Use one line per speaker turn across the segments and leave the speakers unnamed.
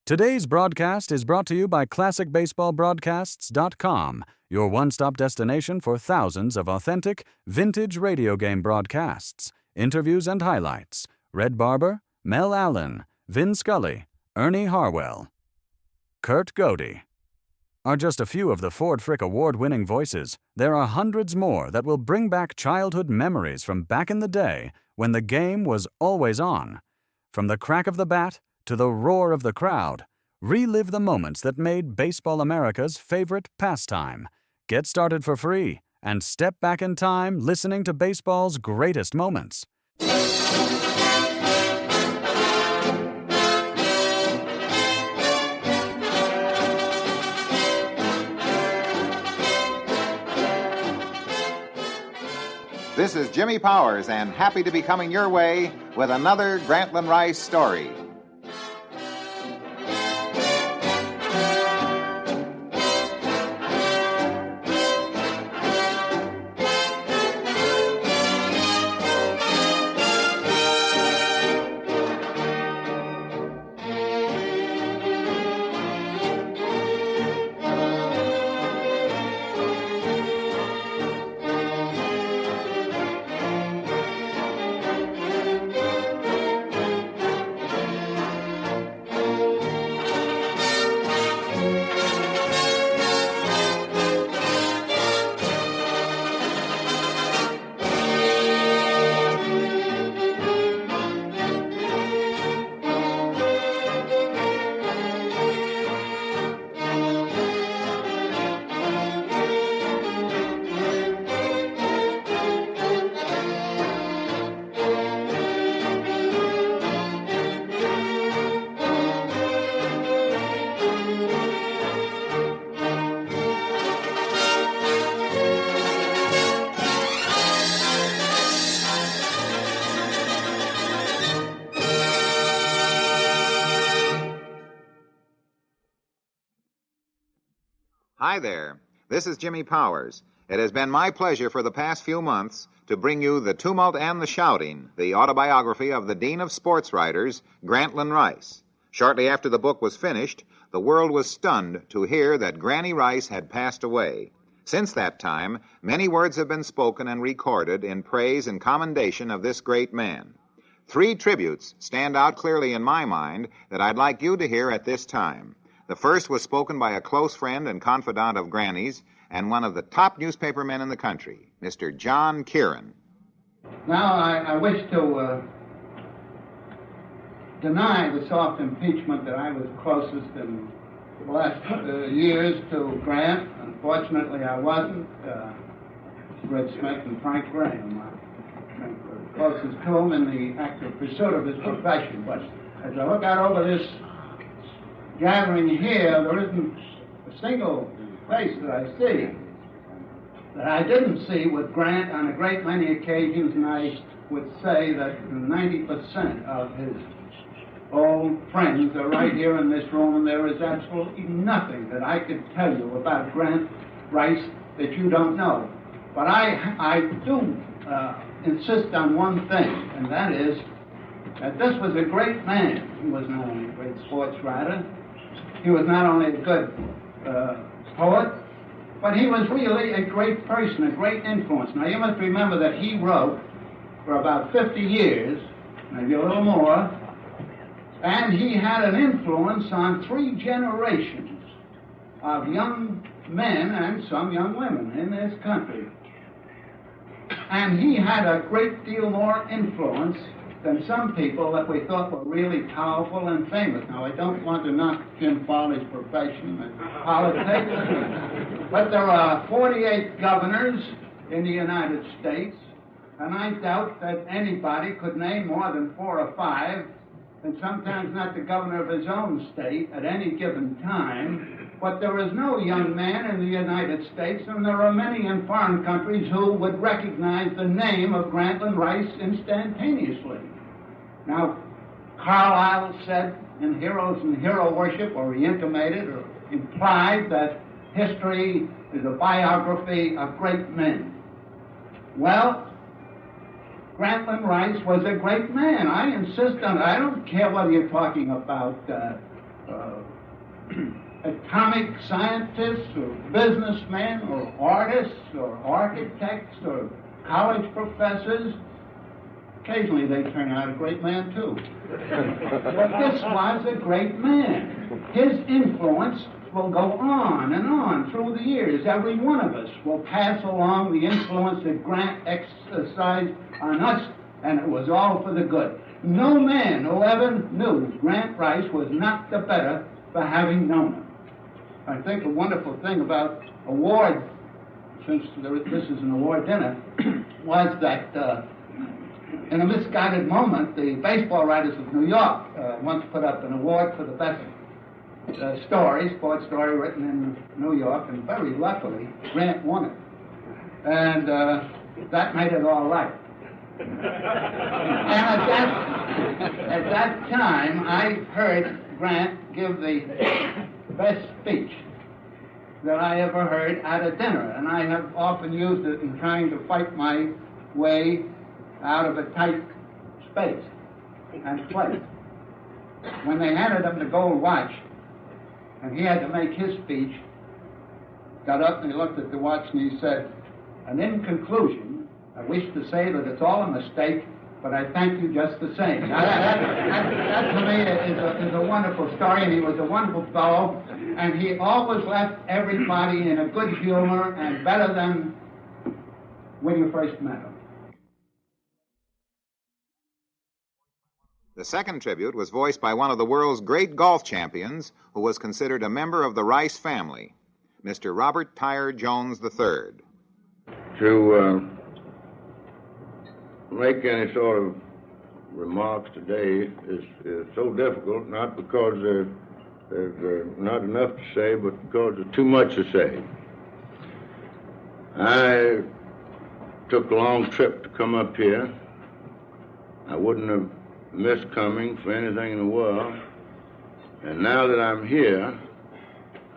Today's broadcast is brought to you by ClassicBaseballBroadcasts.com, your one-stop destination for thousands of authentic, vintage radio game broadcasts, interviews and highlights. Red Barber, Mel Allen, Vin Scully, Ernie Harwell, Kurt Godey are just a few of the Ford Frick Award-winning voices. There are hundreds more that will bring back childhood memories from back in the day when the game was always on. From the crack of the bat to the roar of the crowd, relive the moments that made Baseball America's favorite pastime. Get started for free and step back in time listening to baseball's greatest moments.
This is Jimmy Powers, and happy to be coming your way with another Grantland Rice story. Hi there, this is Jimmy Powers. It has been my pleasure for the past few months to bring you The Tumult and the Shouting, the autobiography of the Dean of Sports Writers, Grantland Rice. Shortly after the book was finished, the world was stunned to hear that Granny Rice had passed away. Since that time, many words have been spoken and recorded in praise and commendation of this great man. 3 tributes stand out clearly in my mind that I'd like you to hear at this time. The first was spoken by a close friend and confidant of Granny's and one of the top newspaper men in the country, Mr. John Kieran.
Now, I wish to deny the soft impeachment that I was closest in the last years to Grant. Unfortunately, I wasn't. Red Smith and Frank Graham, I think, were closest to him in the active pursuit of his profession. But as I look out over this gathering here, there isn't a single face that I see that I didn't see with Grant on a great many occasions, and I would say that 90% of his old friends are right here in this room, and there is absolutely nothing that I could tell you about Grant Rice that you don't know. But I do insist on one thing, and that is that this was a great man. He was not only a great sports writer, he was not only a good poet, but he was really a great person, a great influence. Now, you must remember that he wrote for about 50 years, maybe a little more, and he had an influence on 3 generations of young men and some young women in this country. And he had a great deal more influence than some people that we thought were really powerful and famous. Now, I don't want to knock Jim Farley's profession and politics, but there are 48 governors in the United States, and I doubt that anybody could name more than 4 or 5, and sometimes not the governor of his own state at any given time. But there is no young man in the United States, and there are many in foreign countries who would recognize the name of Grantland Rice instantaneously. Now, Carlyle said in Heroes and Hero Worship, or he intimated or implied that history is a biography of great men. Well, Grantland Rice was a great man. I insist on it. I don't care whether you're talking about atomic scientists or businessmen or artists or architects or college professors. Occasionally they turn out a great man too. But this was a great man. His influence will go on and on through the years. Every one of us will pass along the influence that Grant exercised on us, and it was all for the good. No man who ever knew Grant Rice was not the better for having known him. I think a wonderful thing about award, since this is an award dinner, was that in a misguided moment, the baseball writers of New York once put up an award for the best sports story written in New York, and very luckily, Grant won it. And that made it all right. And at that time, I heard Grant give the best speech that I ever heard at a dinner, and I have often used it in trying to fight my way out of a tight space and place. When they handed him the gold watch, and he had to make his speech, got up and he looked at the watch and he said, "And in conclusion, I wish to say that it's all a mistake, but I thank you just the same." Now, that to me is a wonderful story, and he was a wonderful fellow, and he always left everybody in a good humor and better than when you first met him.
The second tribute was voiced by one of the world's great golf champions who was considered a member of the Rice family, Mr. Robert Tyre Jones III.
To make any sort of remarks today is so difficult, not because there's not enough to say, but because there's too much to say. I took a long trip to come up here. I wouldn't have missed coming for anything in the world. And now that I'm here,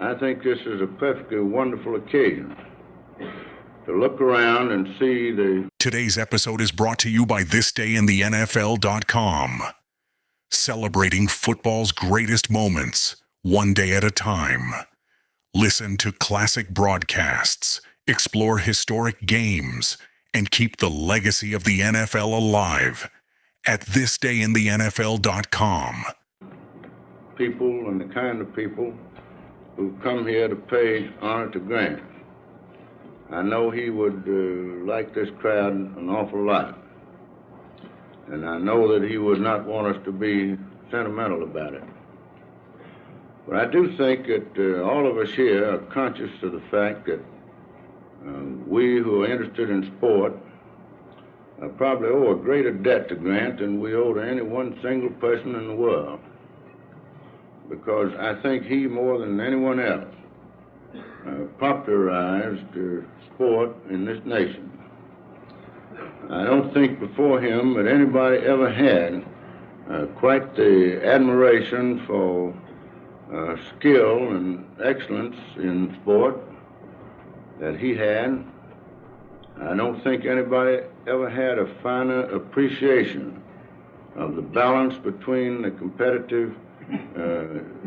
I think this is a perfectly wonderful occasion to look around and see the...
Today's episode is brought to you by thisdayinthennfl.com. Celebrating football's greatest moments, one day at a time. Listen to classic broadcasts, explore historic games, and keep the legacy of the NFL alive at thisdayinthennfl.com.
People and the kind of people who come here to pay honor to Grant. I know he would like this crowd an awful lot. And I know that he would not want us to be sentimental about it. But I do think that all of us here are conscious of the fact that we who are interested in sport probably owe a greater debt to Grant than we owe to any one single person in the world. Because I think he, more than anyone else, popularized sport in this nation. I don't think before him that anybody ever had quite the admiration for skill and excellence in sport that he had. I don't think anybody ever had a finer appreciation of the balance between the competitive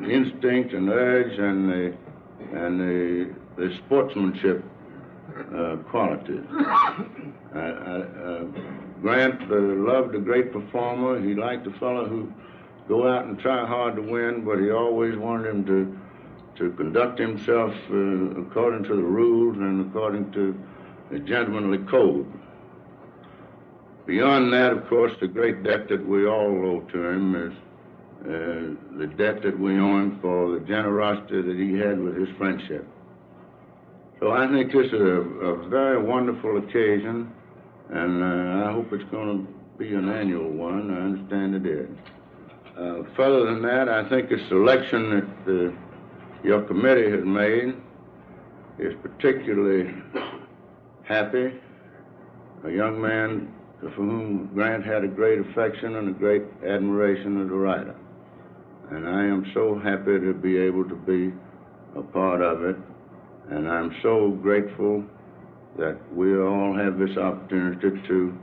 instinct and urge and the sportsmanship qualities. Grant loved a great performer. He liked a fellow who go out and try hard to win, but he always wanted him to conduct himself according to the rules and according to the gentlemanly code. Beyond that, of course, the great debt that we all owe to him is the debt that we owe him for the generosity that he had with his friendship. So I think this is a very wonderful occasion, and I hope it's going to be an annual one. I understand it is. Further than that, I think the selection that your committee has made is particularly happy. A young man for whom Grant had a great affection and a great admiration as a writer. And I am so happy to be able to be a part of it. And I'm so grateful that we all have this opportunity to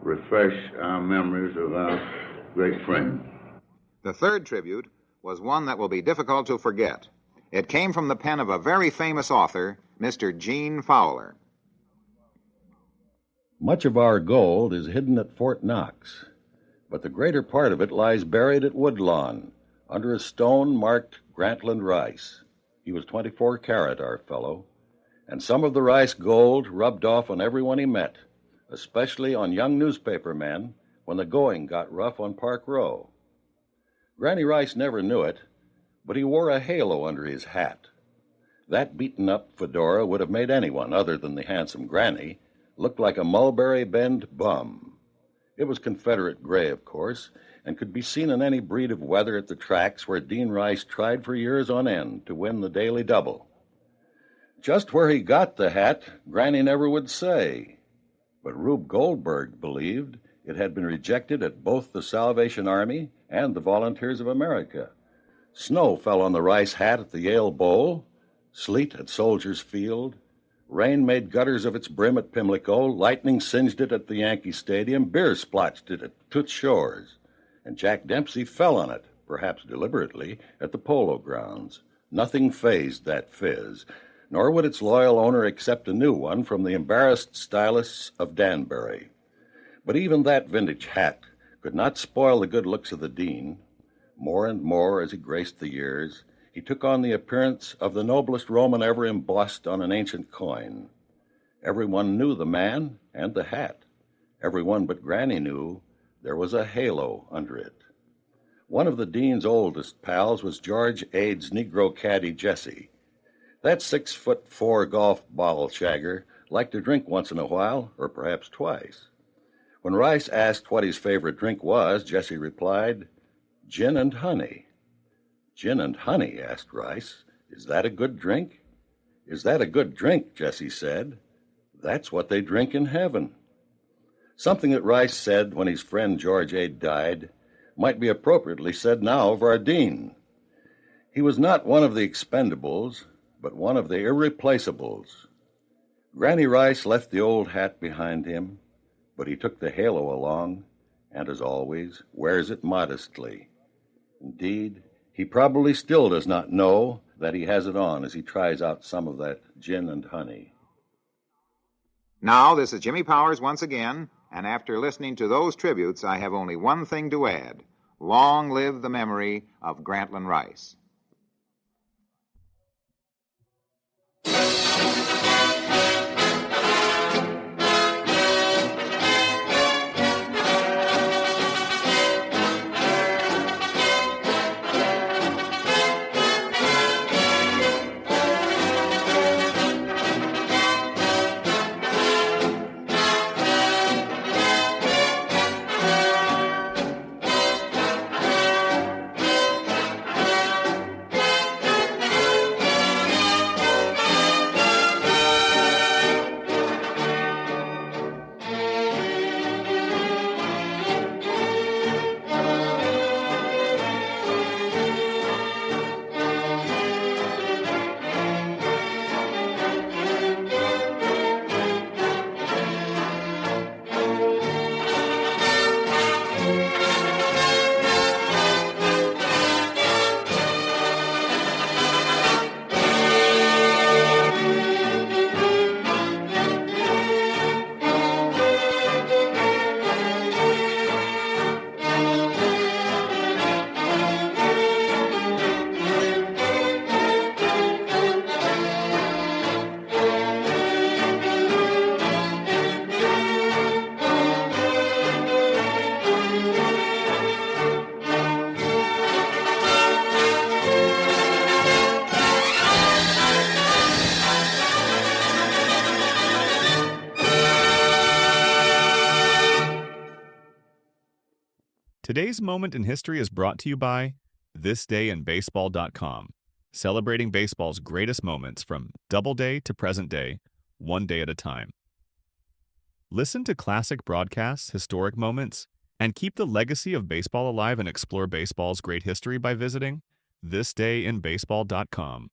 refresh our memories of our great friend.
The third tribute was one that will be difficult to forget. It came from the pen of a very famous author, Mr. Gene Fowler.
Much of our gold is hidden at Fort Knox, but the greater part of it lies buried at Woodlawn, under a stone marked Grantland Rice. He was 24 carat, our fellow, and some of the Rice gold rubbed off on everyone he met, especially on young newspaper men when the going got rough on Park Row. Granny Rice never knew it, but he wore a halo under his hat. That beaten-up fedora would have made anyone, other than the handsome Granny, look like a Mulberry Bend bum. It was Confederate gray, of course, and could be seen in any breed of weather at the tracks where Dean Rice tried for years on end to win the daily double. Just where he got the hat, Granny never would say, but Rube Goldberg believed it had been rejected at both the Salvation Army and the Volunteers of America. Snow fell on the Rice hat at the Yale Bowl, sleet at Soldiers Field, rain made gutters of its brim at Pimlico, lightning singed it at the Yankee Stadium, beer splotched it at Toots Shores, and Jack Dempsey fell on it, perhaps deliberately, at the Polo Grounds. Nothing fazed that fizz, nor would its loyal owner accept a new one from the embarrassed stylists of Danbury. But even that vintage hat could not spoil the good looks of the Dean. More and more, as he graced the years, he took on the appearance of the noblest Roman ever embossed on an ancient coin. Everyone knew the man and the hat. Everyone but Granny knew there was a halo under it. One of the Dean's oldest pals was George Ade's Negro caddy, Jesse. That 6'4" golf ball shagger liked to drink once in a while, or perhaps twice. When Rice asked what his favorite drink was, Jesse replied, "Gin and honey." "Gin and honey?" asked Rice. "Is that a good drink?" "Is that a good drink?" Jesse said. "That's what they drink in heaven." Something that Rice said when his friend George Ade died might be appropriately said now of our Dean. He was not one of the expendables, but one of the irreplaceables. Granny Rice left the old hat behind him, but he took the halo along, and as always, wears it modestly. Indeed, he probably still does not know that he has it on as he tries out some of that gin and honey.
Now, this is Jimmy Powers once again, and after listening to those tributes, I have only one thing to add. Long live the memory of Grantland Rice.
Today's Moment in History is brought to you by thisdayinbaseball.com, celebrating baseball's greatest moments from Doubleday to present day, one day at a time. Listen to classic broadcasts, historic moments, and keep the legacy of baseball alive and explore baseball's great history by visiting thisdayinbaseball.com.